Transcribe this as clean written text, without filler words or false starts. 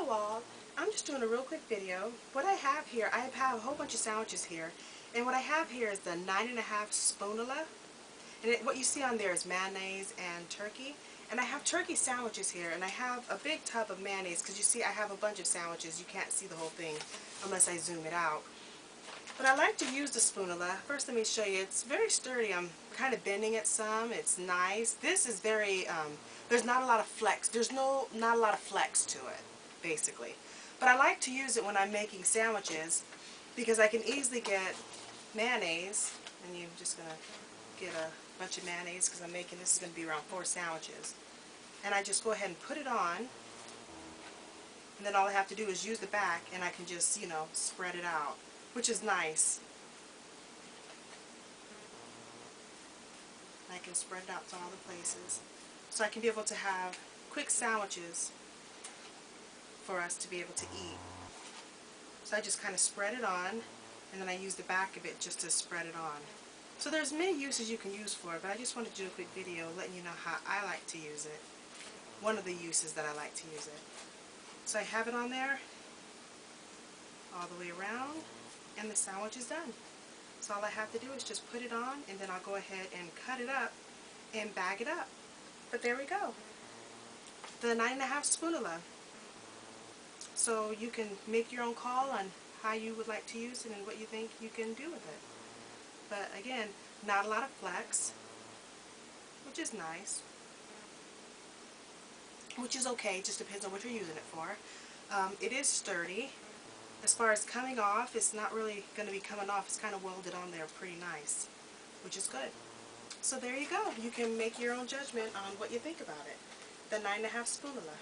Hello all, I'm just doing a real quick video. What I have here, I have a whole bunch of sandwiches here, and what I have here is the 9.5 spoonula, and what you see on there is mayonnaise and turkey, and I have turkey sandwiches here, and I have a big tub of mayonnaise because you see I have a bunch of sandwiches. You can't see the whole thing unless I zoom it out. But I like to use the spoonula. First let me show you, it's very sturdy. I'm kind of bending it some. It's nice. This is very, there's not a lot of flex. There's not a lot of flex to it, basically. But I like to use it when I'm making sandwiches because I can easily get mayonnaise, and you're just going to get a bunch of mayonnaise because I'm making, this is going to be around 4 sandwiches. And I just go ahead and put it on, and then all I have to do is use the back, and I can just, you know, spread it out, which is nice. I can spread it out to all the places. So I can be able to have quick sandwiches for us to be able to eat. So I just kind of spread it on, and then I use the back of it just to spread it on. So there's many uses you can use for it, but I just wanted to do a quick video letting you know how I like to use it. One of the uses that I like to use it. So I have it on there all the way around, and the sandwich is done. So all I have to do is just put it on, and then I'll go ahead and cut it up and bag it up. But there we go. The 9.5 spoonula. So you can make your own call on how you would like to use it and what you think you can do with it. But again, not a lot of flex, which is nice. Which is okay, just depends on what you're using it for. It is sturdy. As far as coming off, it's not really going to be coming off. It's kind of welded on there pretty nice, which is good. So there you go. You can make your own judgment on what you think about it. The 9.5 spoonula.